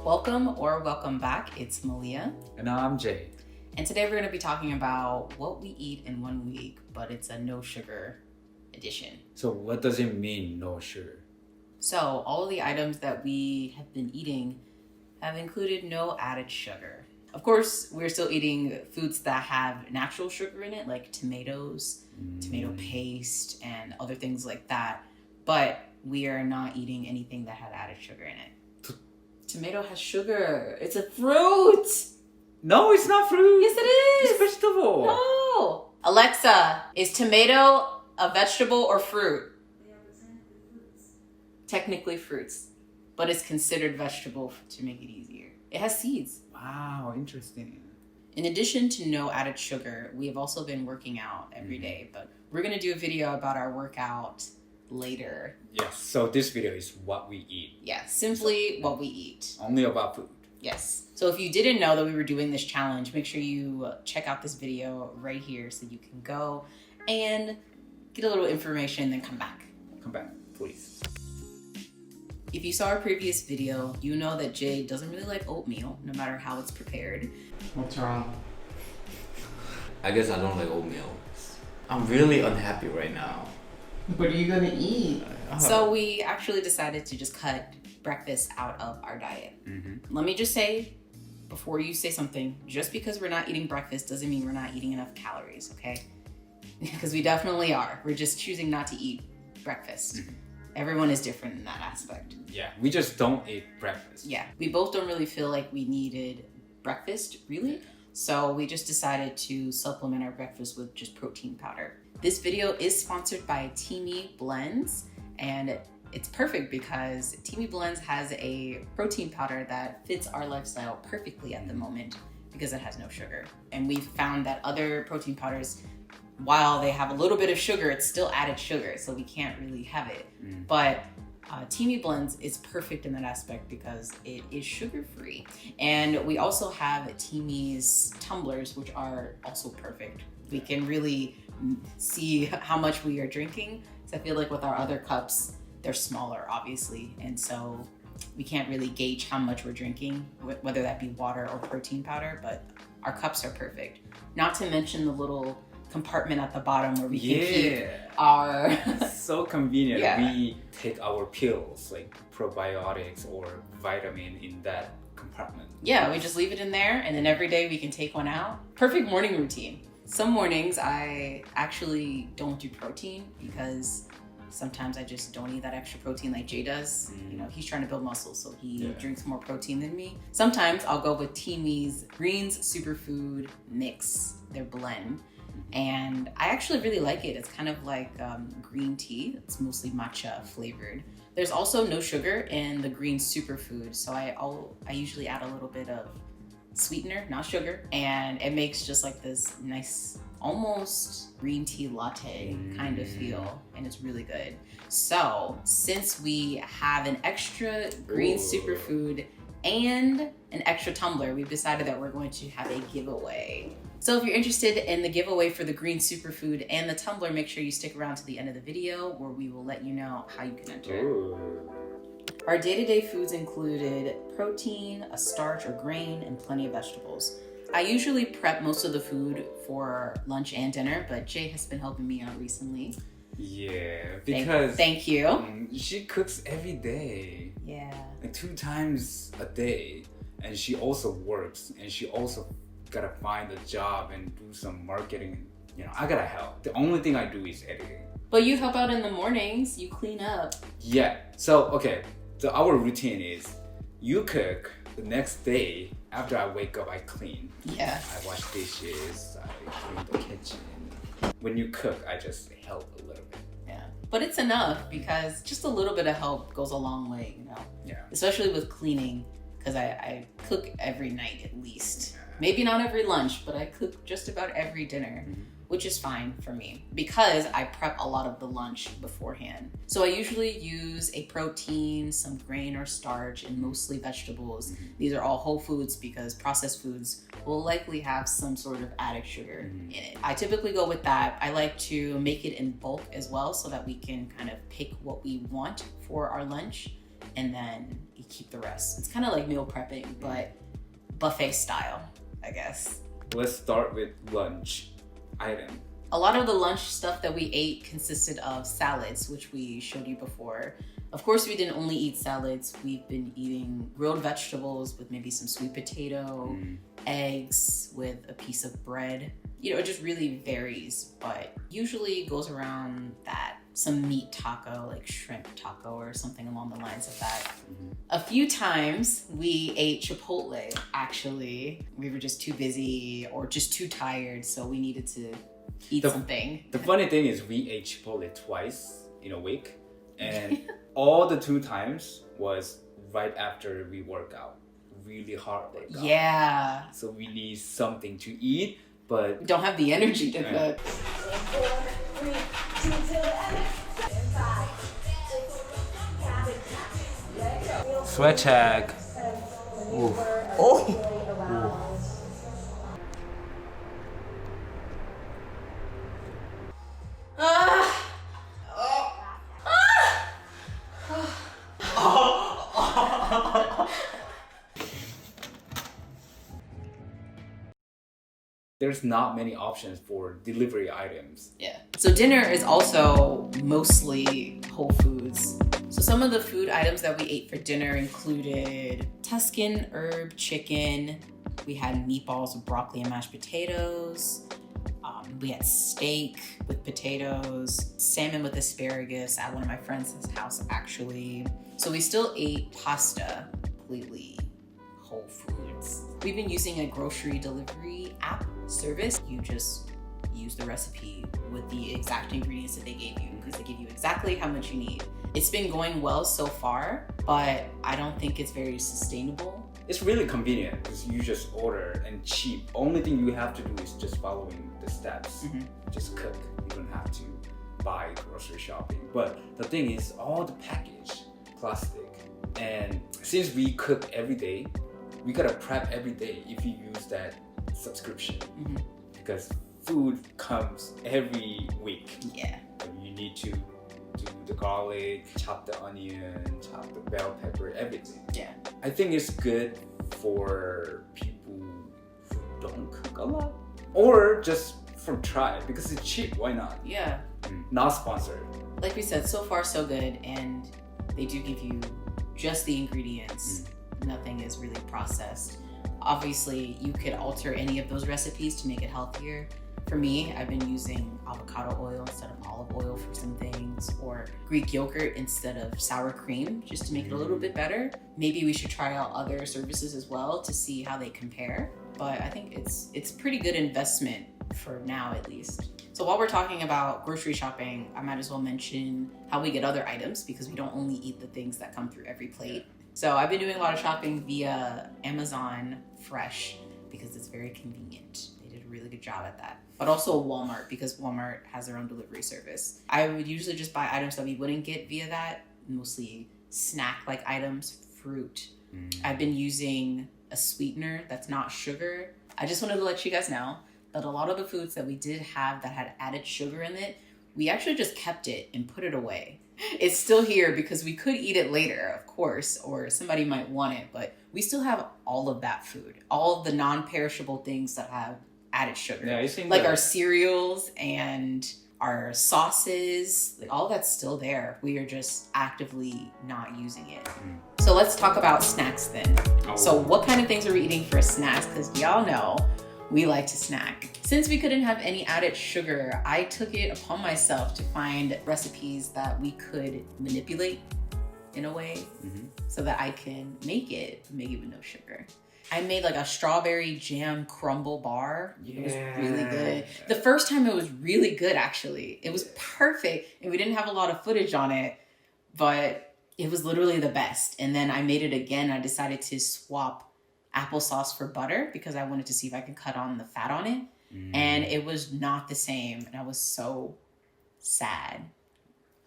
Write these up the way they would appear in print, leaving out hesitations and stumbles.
Welcome or welcome back. It's Maleea. And I'm Jae. And today we're going to be talking about what we eat in 1 week, but it's a no sugar edition. So what does it mean, no sugar? So all of the items that we have been eating have included no added sugar. Of course, we're still eating foods that have natural sugar in it, like tomatoes, tomato paste, and other things like that. But we are not eating anything that had added sugar in it. Tomato has sugar. It's a fruit. No, it's not fruit. Yes, it is. It's vegetable. No. Alexa, is tomato a vegetable or fruit? They are technically fruits. Technically fruits, but it's considered vegetable to make it easier. It has seeds. Wow, interesting. In addition to no added sugar, we have also been working out every day, but we're going to do a video about our workout later. Yes, so this video is what we eat. Yeah, simply what we eat. Only about food. Yes. So if you didn't know that we were doing this challenge, make sure you check out this video right here so you can go and get a little information, then come back. Come back, please. If you saw our previous video, you know that Jae doesn't really like oatmeal, no matter how it's prepared. What's wrong? I guess I don't like oatmeal. I'm really unhappy right now. What are you gonna eat? So we actually decided to just cut breakfast out of our diet. Let me just say, before you say something, just because we're not eating breakfast doesn't mean we're not eating enough calories, okay? Because we definitely are. We're just choosing not to eat breakfast. Everyone is different in that aspect. Yeah, we just don't eat breakfast. Yeah, we both don't really feel like we needed breakfast, really. So we just decided to supplement our breakfast with just protein powder. This video is sponsored by TEAMI Blends, and it's perfect because TEAMI Blends has a protein powder that fits our lifestyle perfectly at the moment because it has no sugar. And we've found that other protein powders, while they have a little bit of sugar, it's still added sugar, so we can't really have it. But TEAMI Blends is perfect in that aspect because it is sugar-free. And we also have TEAMI's tumblers, which are also perfect. We can really see how much we are drinking. So I feel like with our other cups, they're smaller, obviously. And so we can't really gauge how much we're drinking, whether that be water or protein powder, but our cups are perfect. Not to mention the little compartment at the bottom where we can keep our... So convenient. Yeah. We take our pills, like probiotics or vitamin in that compartment. Yeah, we just leave it in there, and then every day we can take one out. Perfect morning routine. Some mornings I actually don't do protein because sometimes I just don't eat that extra protein like Jae does. You know, he's trying to build muscle, so he drinks more protein than me. Sometimes I'll go with TEAMI's Greens Superfood Mix, their blend. And I actually really like it. It's kind of like green tea. It's mostly matcha flavored. There's also no sugar in the green superfood. So I usually add a little bit of sweetener, not sugar. And it makes just like this nice, almost green tea latte kind of feel. And it's really good. So since we have an extra green superfood and an extra tumbler, we've decided that we're going to have a giveaway. So if you're interested in the giveaway for the green superfood and the tumbler, make sure you stick around to the end of the video where we will let you know how you can enter. Our day-to-day foods included protein, a starch or grain, and plenty of vegetables. I usually prep most of the food for lunch and dinner, but Jae has been helping me out recently. Yeah, because Thank you. She cooks every day. Yeah. Like 2 times a day. And she also works, and she also gotta find a job and do some marketing. You know, I gotta help. The only thing I do is editing. But you help out in the mornings, you clean up. Yeah, so okay, so our routine is you cook, the next day after I wake up I clean. Yeah. I wash dishes, I clean the kitchen. When you cook, I just help a little bit. Yeah. But it's enough because just a little bit of help goes a long way, you know? Yeah. Especially with cleaning, because I cook every night at least. Maybe not every lunch, but I cook just about every dinner, which is fine for me because I prep a lot of the lunch beforehand. So I usually use a protein, some grain or starch, and mostly vegetables. These are all whole foods because processed foods will likely have some sort of added sugar in it. I typically go with that. I like to make it in bulk as well so that we can kind of pick what we want for our lunch. and then you keep the rest. It's kind of like meal prepping, but buffet style, I guess. Let's start with lunch item. A lot of the lunch stuff that we ate consisted of salads, which we showed you before. Of course, we didn't only eat salads. We've been eating grilled vegetables with maybe some sweet potato, eggs with a piece of bread. You know, it just really varies, but usually goes around that. Some meat taco, like shrimp taco or something along the lines of that. A few times we ate Chipotle, actually. We were just too busy or just too tired, so we needed to eat something. The funny thing is we ate Chipotle twice in a week, and all the 2 times was right after we work out. Really hard workout. Yeah. So we need something to eat, but We don't have the energy to cook. sweat check. There's not many options for delivery items. Yeah. So dinner is also mostly whole foods. So some of the food items that we ate for dinner included Tuscan herb chicken. We had meatballs with broccoli and mashed potatoes. We had steak with potatoes, salmon with asparagus at one of my friends' house, actually. So we still ate pasta, completely whole foods. We've been using a grocery delivery app service. You just use the recipe with the exact ingredients that they gave you because they give you exactly how much you need. It's been going well so far, but I don't think it's very sustainable. It's really convenient because you just order and cheap. Only thing you have to do is just following the steps. Just cook. You don't have to buy grocery shopping. But the thing is, all the package, plastic. And since we cook every day, we gotta prep every day if you use that subscription. Because food comes every week. Yeah. You need to do the garlic, chop the onion, chop the bell pepper, everything. Yeah. I think it's good for people who don't cook a lot, or just for try because it's cheap. Why not? Yeah. Not sponsored. Like we said, so far so good, and they do give you just the ingredients. Nothing is really processed. Obviously, you could alter any of those recipes to make it healthier. For me, I've been using avocado oil instead of olive oil for some things, or Greek yogurt instead of sour cream, just to make it a little bit better. Maybe we should try out other services as well to see how they compare. But I think it's pretty good investment for now, at least. So while we're talking about grocery shopping, I might as well mention how we get other items because we don't only eat the things that come through every plate. So I've been doing a lot of shopping via Amazon Fresh because it's very convenient. They did a really good job at that. But also Walmart because Walmart has their own delivery service. I would usually just buy items that we wouldn't get via that, mostly snack-like items, fruit. I've been using a sweetener that's not sugar. I just wanted to let you guys know that a lot of the foods that we did have that had added sugar in it, we actually just kept it and put it away. It's still here because we could eat it later, of course, or somebody might want it, but we still have all of that food, all of the non-perishable things that have added sugar. Yeah, I think like our cereals and our sauces, like all that's still there. We are just actively not using it. So let's talk about snacks then. So what kind of things are we eating for snacks? Because y'all know we like to snack. Since we couldn't have any added sugar, I took it upon myself to find recipes that we could manipulate in a way so that I can make it with no sugar. I made like a strawberry jam crumble bar. It was really good. The first time it was really good, actually. It was perfect, and we didn't have a lot of footage on it, but it was literally the best. And then I made it again. I decided to swap applesauce for butter because I wanted to see if I could cut on the fat on it. And it was not the same, and I was so sad.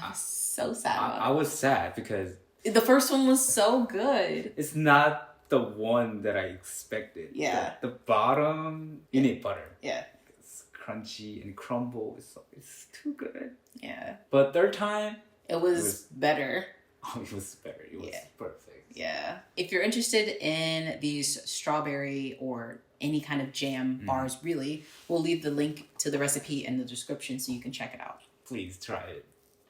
I was so sad about I was sad because it. The first one was so good. it's not the one that I expected. Yeah. The bottom, you need butter. Yeah. It's crunchy and crumble. It's too good. Yeah. But third time, It was better. Oh, it was better. It was Yeah. perfect. Yeah. If you're interested in these strawberry or any kind of jam bars, really, we'll leave the link to the recipe in the description so you can check it out. Please try it.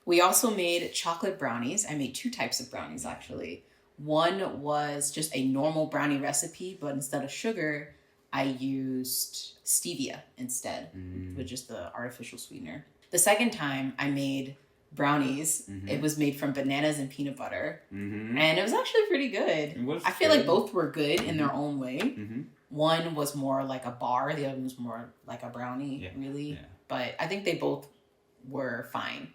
We also made chocolate brownies. I made 2 types of brownies, actually. One was just a normal brownie recipe, but instead of sugar, I used stevia instead, with just the artificial sweetener. The second time I made brownies, it was made from bananas and peanut butter, and it was actually pretty good. It was I feel like good. both were good in their own way. One was more like a bar, the other one was more like a brownie, really. Yeah. But I think they both were fine.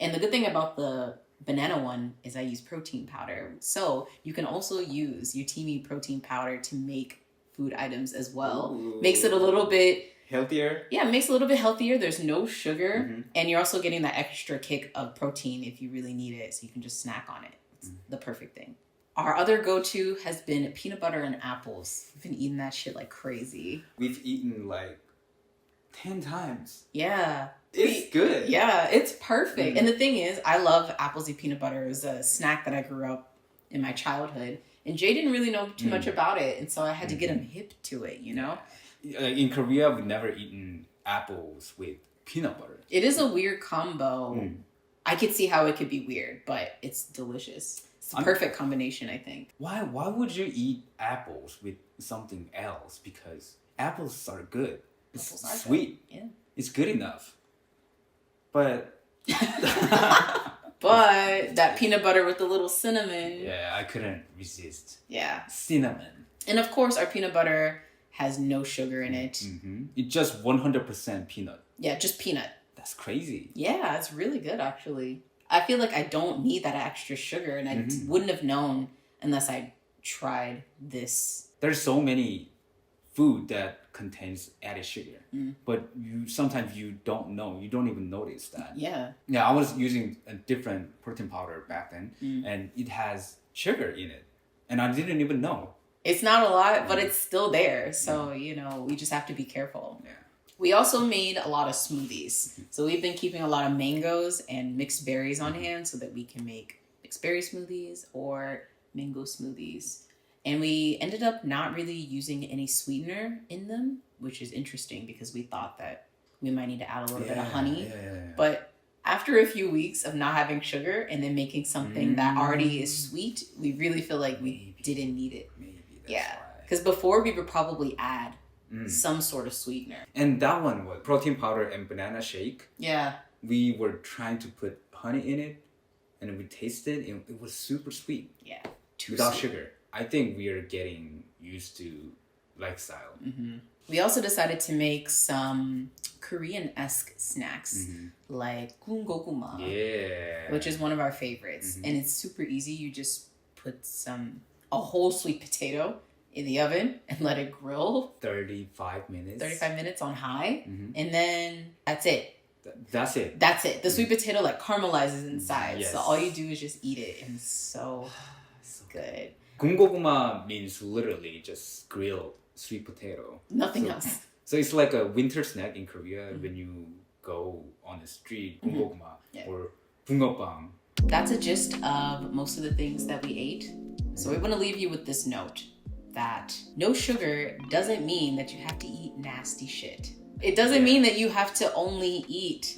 And the good thing about the banana one is I use protein powder. So you can also use your TEAMI protein powder to make food items as well. Ooh. Makes it a little bit, Healthier. yeah, it makes it a little bit healthier. There's no sugar. And you're also getting that extra kick of protein if you really need it. So you can just snack on it. It's the perfect thing. Our other go-to has been peanut butter and apples. We've been eating that shit like crazy. We've eaten like 10 times. Yeah. It's good. Yeah, it's perfect. And the thing is, I love apples and peanut butter. It was a snack that I grew up in my childhood. And Jay didn't really know too much about it. And so I had to get him hip to it, you know? In Korea, we've never eaten apples with peanut butter. It is a weird combo. I could see how it could be weird, but it's delicious. It's the perfect combination, I think. Why would you eat apples with something else? Because apples are good. It's Apples are sweet. good. Yeah. It's good enough. But But that peanut butter with the little cinnamon. yeah, I couldn't resist. Yeah. Cinnamon. And of course, our peanut butter has no sugar in it. It's just 100% peanut. Yeah, just peanut. That's crazy. Yeah, it's really good, actually. I feel like I don't need that extra sugar, and I wouldn't have known unless I tried this. There's so many food that contains added sugar, but sometimes you don't know. You don't even notice that. Yeah. Yeah, I was using a different protein powder back then, and it has sugar in it, and I didn't even know. It's not a lot, but it's still there. So, you know, we just have to be careful. Yeah. We also made a lot of smoothies. So we've been keeping a lot of mangoes and mixed berries on hand so that we can make mixed berry smoothies or mango smoothies. And we ended up not really using any sweetener in them, which is interesting because we thought that we might need to add a little bit of honey. But after a few weeks of not having sugar and then making something that already is sweet, we really feel like we didn't need it. Maybe that's Yeah. why. Because before we would probably add some sort of sweetener. And that one was protein powder and banana shake. Yeah. We were trying to put honey in it, and we tasted it. It was super sweet Yeah. Too without sweet. sugar. I think we are getting used to lifestyle. We also decided to make some Korean-esque snacks like gungokuma, Yeah. which is one of our favorites. And it's super easy. You just put a whole sweet potato in the oven and let it grill 35 minutes. 35 minutes on high. And then that's it. That's it. That's it. The sweet potato like caramelizes inside. Yes. So all you do is just eat it. And it's so good. Gungokuma means literally just grilled sweet potato. Nothing So- else. So it's like a winter snack in Korea when you go on the street, gungokuma Yeah. or bungeopbang. That's a gist of most of the things that we ate. So we want to leave you with this note that no sugar doesn't mean that you have to eat nasty shit. It doesn't mean that you have to only eat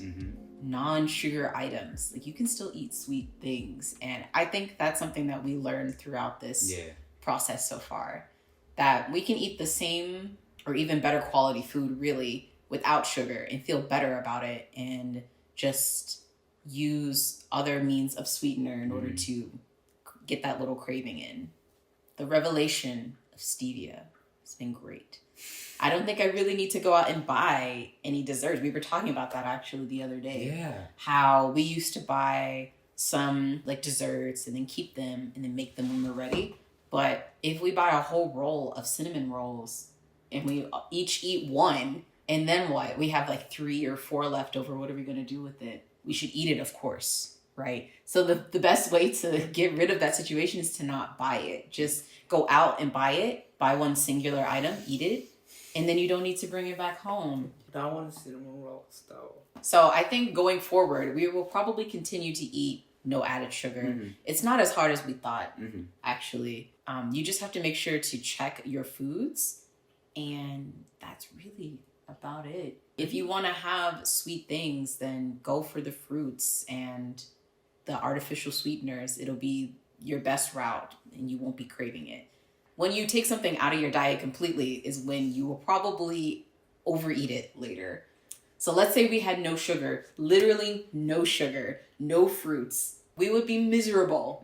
non-sugar items. Like you can still eat sweet things. And I think that's something that we learned throughout this process so far. That we can eat the same or even better quality food really without sugar and feel better about it and just use other means of sweetener in order to get that little craving in. The revelation of stevia has been great. I don't think I really need to go out and buy any desserts. We were talking about that actually the other day. Yeah. How we used to buy some like desserts and then keep them and then make them when we're ready. But if we buy a whole roll of cinnamon rolls and we each eat one, and then what? We have like 3 or 4 left over. What are we going to do with it? We should eat it, of course, right? So the best way to get rid of that situation is to not buy it. Just go out and buy it, buy one singular item, eat it, and then you don't need to bring it back home. But I want cinnamon rolls though. So I think going forward, we will probably continue to eat no added sugar. Mhm. It's not as hard as we thought, Mhm. actually. You just have to make sure to check your foods, and that's really about it. If you want to have sweet things, then go for the fruits and the artificial sweeteners. It'll be your best route, and you won't be craving it. When you take something out of your diet completely is when you will probably overeat it later. So let's say we had no sugar, literally no sugar, no fruits. We would be miserable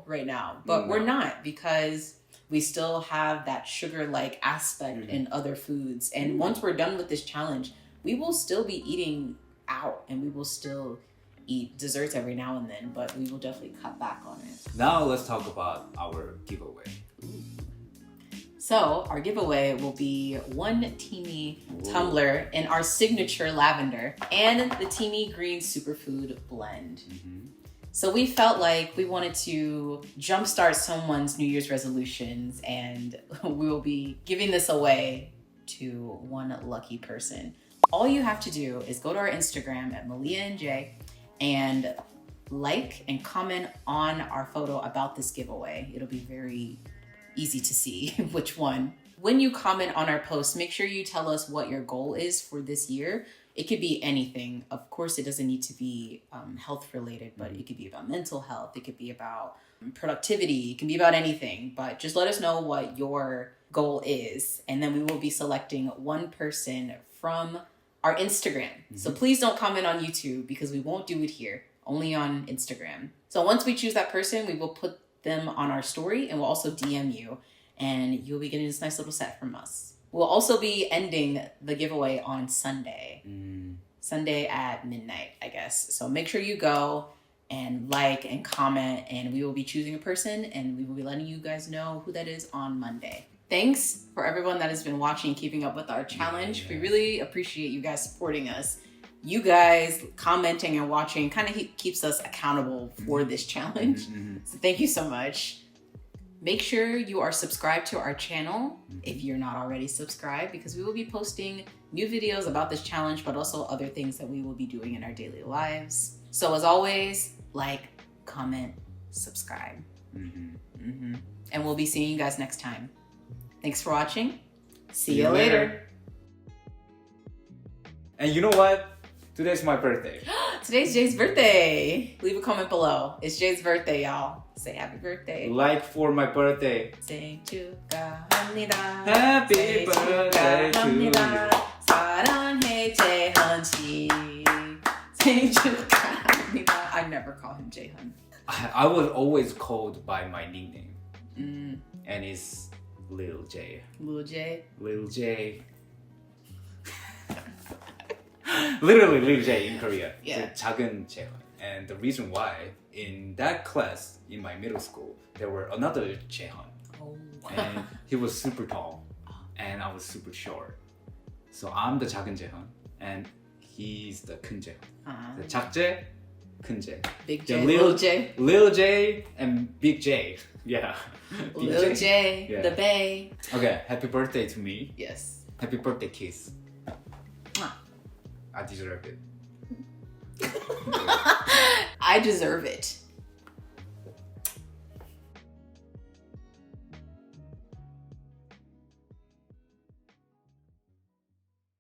right now. But we're not, because we still have that sugar-like aspect in other foods. And once we're done with this challenge, we will still be eating out, and we will still eat desserts every now and then, but we will definitely cut back on it. Now let's talk about our giveaway. So our giveaway will be one TEAMI tumbler in our signature lavender and the TEAMI green superfood blend. So we felt like we wanted to jumpstart someone's New Year's resolutions, and we will be giving this away to one lucky person. All you have to do is go to our Instagram at Maleea and Jae and like and comment on our photo about this giveaway. It'll be very easy to see which one. When you comment on our post, make sure you tell us what your goal is for this year. It could be anything. Of course, it doesn't need to be health related, but it could be about mental health. It could be about productivity. It can be about anything, but just let us know what your goal is. And then we will be selecting one person from our Instagram. So please don't comment on YouTube, because we won't do it here, only on Instagram. So once we choose that person, we will put them on our story, and we'll also DM you, and you'll be getting this nice little set from us. We'll also be ending the giveaway on Sunday. Sunday at midnight, I guess. So make sure you go and like and comment, and we will be choosing a person, and we will be letting you guys know who that is on Monday. Thanks for everyone that has been watching, keeping up with our challenge. We really appreciate you guys supporting us. You guys commenting and watching kind of keeps us accountable for this challenge. So thank you so much. Make sure you are subscribed to our channel if you're not already subscribed, because we will be posting new videos about this challenge, but also other things that we will be doing in our daily lives. So as always, like, comment, subscribe. And we'll be seeing you guys next time. Thanks for watching. See you later. And you know what? Today's my birthday. Today's Jay's birthday. Leave a comment below. It's Jay's birthday, y'all. Say happy birthday. Like for my birthday. 생일 축하합니다. Happy birthday to you. 사랑해 재현 씨. 생일 축하합니다. I never call him Jaehyun. I was always called by my nickname. And it's Lil J. Lil J. Lil J. Literally Lil J in Korea. Yeah. 작은 재현. And the reason why, in that class in my middle school, there were another Jaehyun. Oh. And he was super tall. And I was super short. So I'm the 작은 재현. And he's the 큰 재현. The 작재, 큰 재. Big The J. Lil J. Lil J and Big J. Yeah. Big Lil J. Yeah. The Bay. Okay, happy birthday to me. Yes. Happy birthday kiss. Mwah. I deserve it. I deserve it.